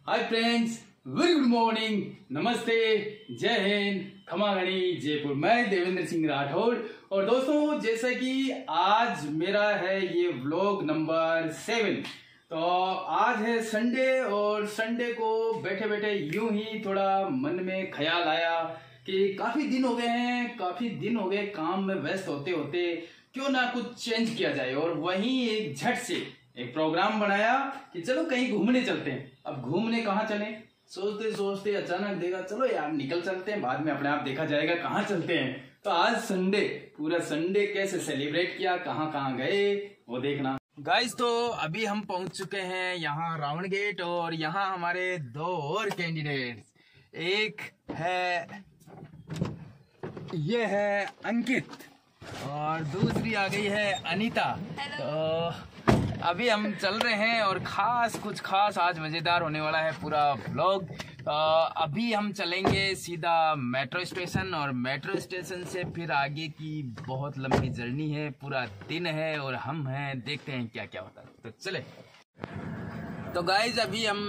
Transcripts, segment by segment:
Hi friends, very good morning, नमस्ते, जय हिंद, खमा गणी, जयपुर। मैं देवेंद्र सिंह राठौड़। और दोस्तों, जैसा कि आज मेरा है ये व्लॉग नंबर 7। तो आज है संडे और संडे को बैठे बैठे यूं ही थोड़ा मन में ख्याल आया कि काफी दिन हो गए काम में व्यस्त होते होते, क्यों ना कुछ चेंज किया जाए। और वहीं एक झट से एक प्रोग्राम बनाया कि चलो कहीं घूमने चलते हैं। अब घूमने कहाँ चले, सोचते सोचते अचानक देखा चलो यार निकल चलते हैं, बाद में अपने आप देखा जाएगा कहाँ चलते हैं। तो आज संडे, पूरा संडे कैसे सेलिब्रेट किया, कहाँ कहाँ गए वो देखना गाइस। तो अभी हम पहुंच चुके हैं यहाँ रावण गेट, और यहाँ हमारे दो और कैंडिडेट्स, एक है ये है अंकित और दूसरी आ गई है अनीता। तो अभी हम चल रहे हैं और कुछ खास आज मजेदार होने वाला है पूरा व्लॉग। अभी हम चलेंगे सीधा मेट्रो स्टेशन, और मेट्रो स्टेशन से फिर आगे की बहुत लंबी जर्नी है, पूरा दिन है और हम हैं, देखते हैं क्या क्या होता है। तो चले। तो गाइज अभी हम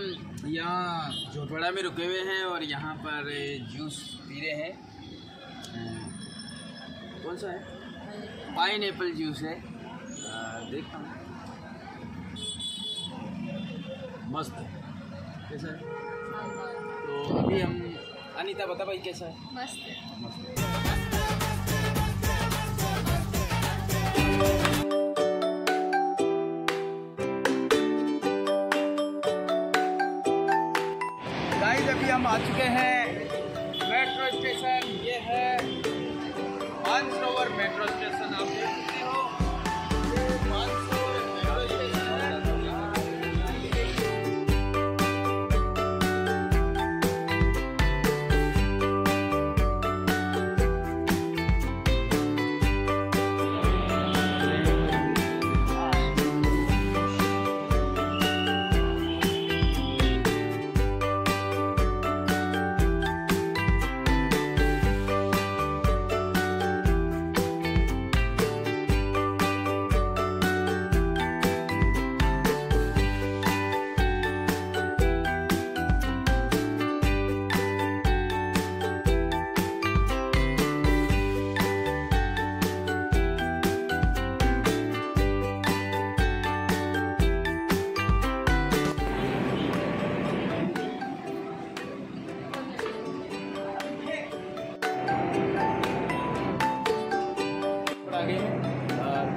यहाँ झोटवाड़ा में रुके हुए हैं और यहाँ पर जूस पी रहे हैं। कौन सा है? पाइनएप्पल जूस है। देखता हूँ, मस्त है। कैसा है? तो अभी हम, अनीता बता भाई कैसा है? मस्त है। मस्त है। गाइस अभी हम आ चुके हैं मेट्रो स्टेशन। ये है मानसरोवर मेट्रो स्टेशन। आप देख सकते हो ये मानसरोवर मेट्रो स्टेशन है।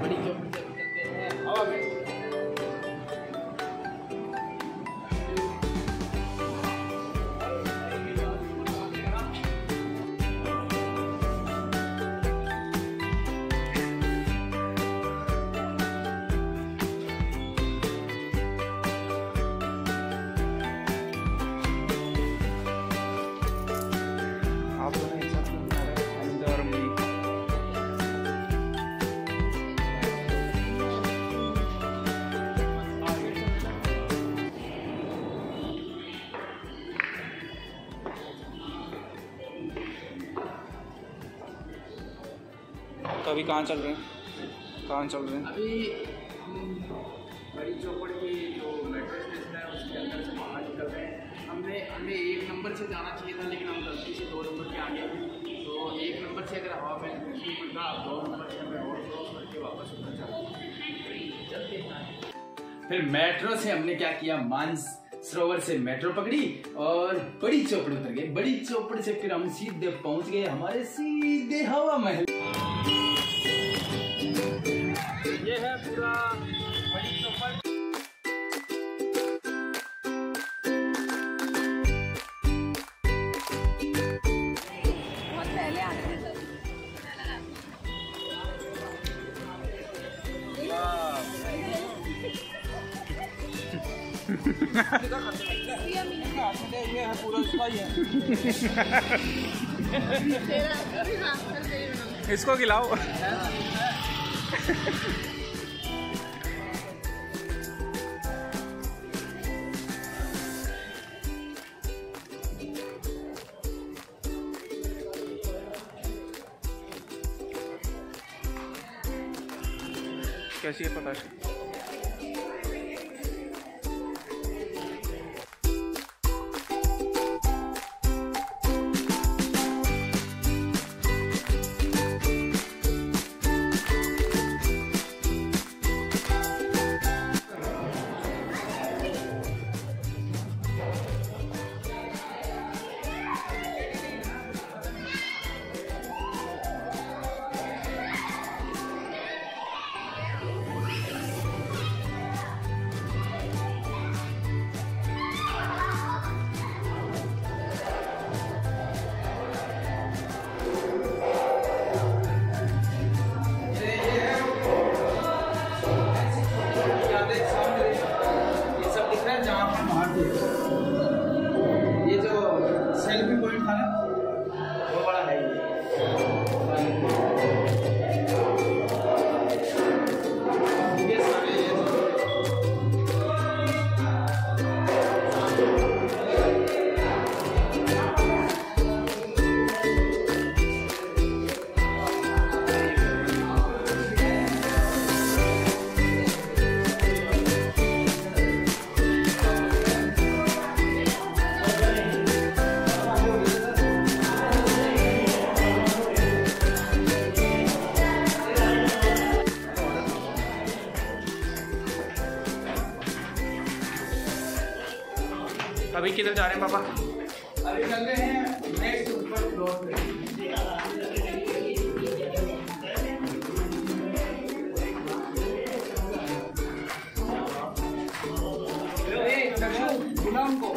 बड़ी चौक चलते हैं हवा में। तो अभी कहाँ चल रहे हैं? अभी बड़ी चौपड़ की जो मेट्रो स्टेशन है उसके अंदर से बाहर निकल रहे हैं। हमें 1 नंबर से जाना चाहिए था, लेकिन हम गलती से 2 नंबर पे आ गए। तो 1 नंबर से अगर हवा में नहीं पड़ता, 2 नंबर से हमें और क्रॉस करके वापस उतर चलते हैं। फिर मेट्रो से हमने क्या किया, मानसरोवर से मेट्रो पकड़ी और बड़ी चौपड़ उतर गए। बड़ी चौपड़ से फिर हम सीधे पहुंच गए हमारे सीधे हवा महल। ये है पूरा बड़ी चौपड़। बहुत पहले आते थे। ये है पूरा उसका ही है। इसको खिलाओ। कैसी है पता है? अभी किधर जा रहे हैं पापा? अभी चल रहे हैं नेक्स्ट ऊपर फ्लोर पे। गुलाम को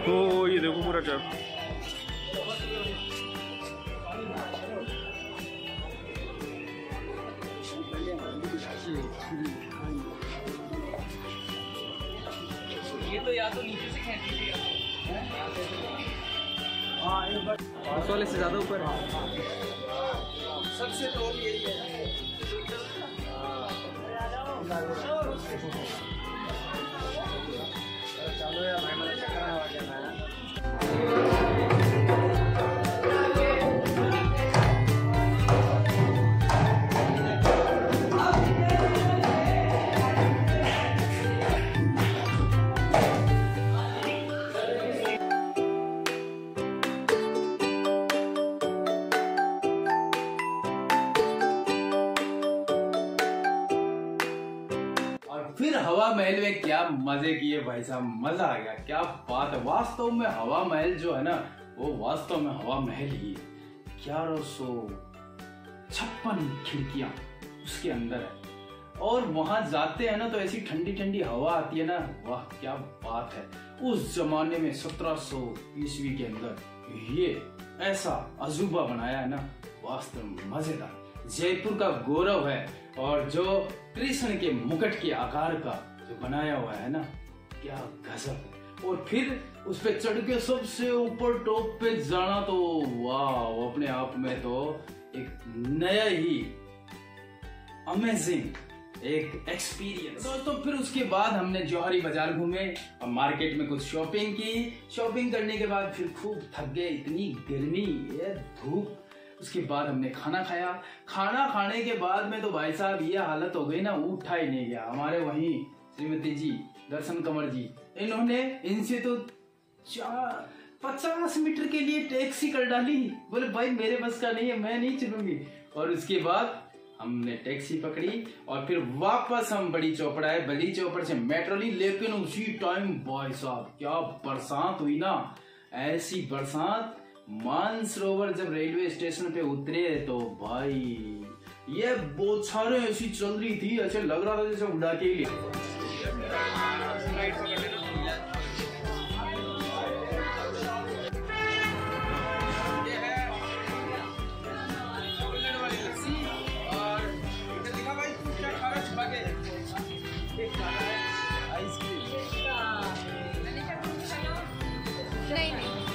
ओ ये देखो पूरा ट्रक। ये तो या तो नीचे से खींची थी, उस वाले से ज्यादा ऊपर सबसे टॉप यही है। चलो यार भाई, मुझे चक्कर आने लगा है। फिर हवा महल में क्या मजे किए भाई साहब, मजा आ गया, क्या बात है। वास्तव में हवा महल जो है ना, वो वास्तव में हवा महल ही है। 1156 खिड़कियां उसके अंदर है, और वहां जाते हैं ना तो ऐसी ठंडी ठंडी हवा आती है ना, वाह क्या बात है। उस जमाने में 1700 ईस्वी के अंदर ये ऐसा अजूबा बनाया है ना, वास्तव में मजेदार। जयपुर का गौरव है, और जो कृष्ण के मुकुट के आकार का जो बनाया हुआ है ना, क्या गजब है। और फिर उस पे चढ़ के सबसे ऊपर टॉप पे जाना तो वाह, अपने आप में तो एक नया ही अमेजिंग एक एक्सपीरियंस। दोस्तों फिर उसके बाद हमने जौहरी बाजार घूमे और मार्केट में कुछ शॉपिंग की। शॉपिंग करने के बाद फिर खूब थक गए, इतनी गर्मी, ये धूप। उसके बाद हमने खाना खाया। खाना खाने के बाद में तो भाई साहब ये हालत हो गई ना, उठा ही नहीं गया। हमारे वहीं श्रीमती जी दर्शन कंवर जी, इन्होंने इनसे तो 50 मीटर के लिए टैक्सी कर डाली। बोले भाई मेरे बस का नहीं है, मैं नहीं चलूंगी। और उसके बाद हमने टैक्सी पकड़ी और फिर वापस हम बड़ी चौपड़ आए। बड़ी चौपड़ से मेट्रो ली, लेकिन उसी टाइम भाई साहब क्या बरसात हुई ना, ऐसी बरसात। मानसरोवर जब रेलवे स्टेशन पे उतरे तो भाई ये बौछारें ऐसी चल रही थी, ऐसे लग रहा था जैसे उड़ा के ही नहीं नहीं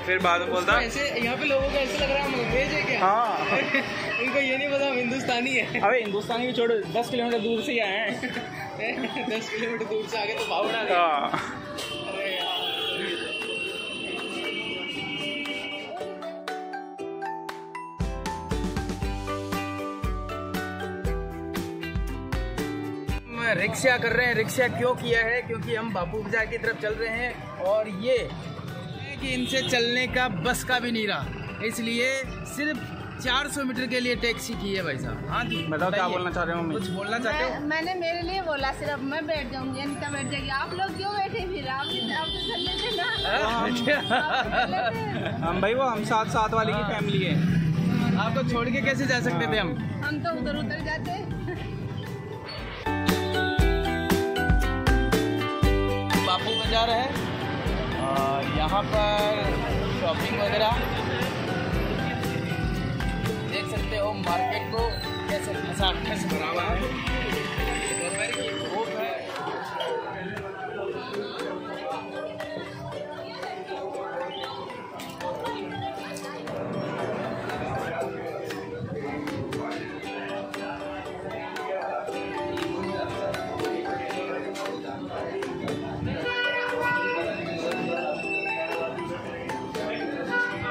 फिर बाद में बोलता ऐसे यहाँ पे लोगों को ऐसे लग रहा है हम अंग्रेज है क्या? हाँ इनको ये नहीं पता हम हिंदुस्तानी है। अबे हिंदुस्तानी भी छोड़ो, 10 किलोमीटर दूर से ही आए हैं। 10 किलोमीटर दूर से आगे तो भावना है। अरे यार रिक्शा कर रहे हैं। रिक्शा क्यों किया है? क्योंकि हम बापू बाजार की तरफ चल रहे हैं और ये कि इनसे चलने का बस का भी नहीं रहा, इसलिए सिर्फ 400 मीटर के लिए टैक्सी की है भाई साहब। हाँ जी बताओ क्या बोलना चाह रहे हो मम्मी? कुछ बोलना चाहते हो? मैंने मेरे लिए बोला सिर्फ मैं बैठ जाऊंगी, अनिता बैठ जाएगी। आप लोग क्यों बैठे फिर? आप तो चल लेते ना। हम भाई वो हम साथ वाले की फैमिली है। आपको छोड़ के कैसे जा सकते थे हम तो उधर उधर जाते। बापू बाजार है और यहाँ पर शॉपिंग वगैरह देख सकते हो। मार्केट को कैसे खचाखच भरा हुआ है। दोपहर की धूप है।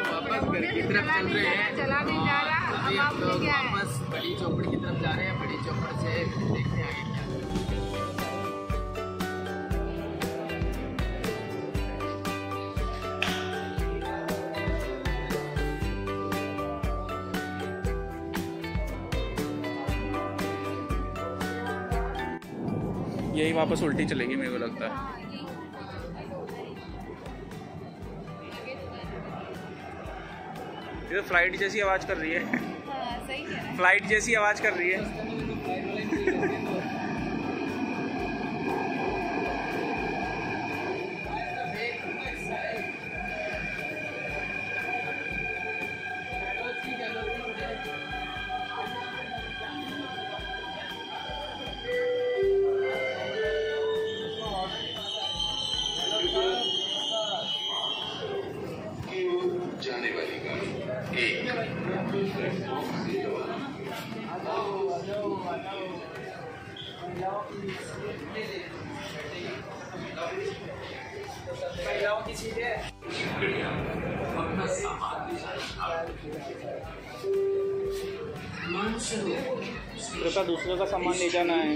वापस घर की तरफ चल रहे हैं। चला नहीं जा रहा। अभी हम लोग वापस बड़ी चौपड़ की तरफ जा रहे हैं। बड़ी चौपड़ से देखते हैं आगे क्या। यही वापस उल्टी चलेगी मेरे को लगता है। ये तो फ्लाइट जैसी आवाज कर रही है। सही कह रहा है। फ्लाइट जैसी आवाज कर रही है। जाने वाली गाड़ी अपना सामान का दूसरे का सामान ले जाना है।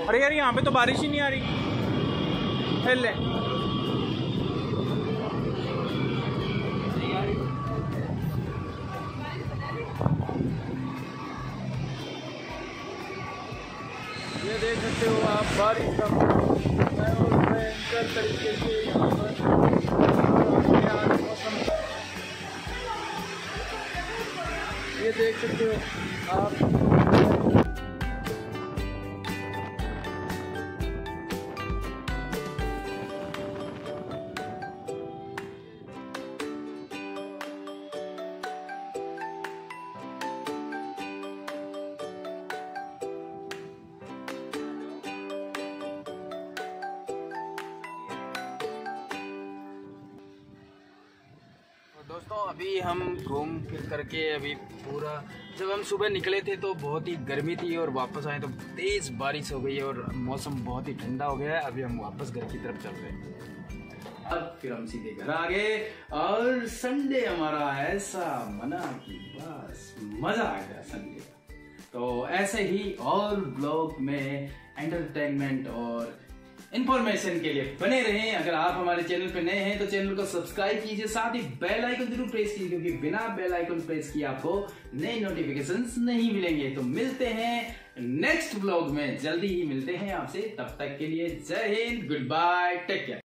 अरे यार यहाँ पे तो बारिश ही नहीं आ रही। खेल ले। ये देख सकते हो आप बारिश का भयंकर तरीके से यहाँ पर मौसम। ये देख सकते हो आप। दोस्तों अभी हम घूम फिर करके अभी पूरा, जब हम सुबह निकले थे तो बहुत ही गर्मी थी और वापस आए तो तेज़ बारिश हो गई है और मौसम बहुत ही ठंडा हो गया है। अभी हम वापस घर की तरफ चल रहे हैं। अब फिर हम सीधे घर आ गए और संडे हमारा ऐसा मना कि बस मज़ा आ गया संडे का। तो ऐसे ही और ब्लॉग में एंटरटेनमेंट और इन्फॉर्मेशन के लिए बने रहें। अगर आप हमारे चैनल पे नए हैं तो चैनल को सब्सक्राइब कीजिए, साथ ही बेल आइकन जरूर प्रेस कीजिए, क्योंकि बिना बेल आइकन प्रेस किए आपको नए नोटिफिकेशंस नहीं मिलेंगे। तो मिलते हैं नेक्स्ट ब्लॉग में, जल्दी ही मिलते हैं आपसे। तब तक के लिए जय हिंद, गुड बाय, टेक केयर।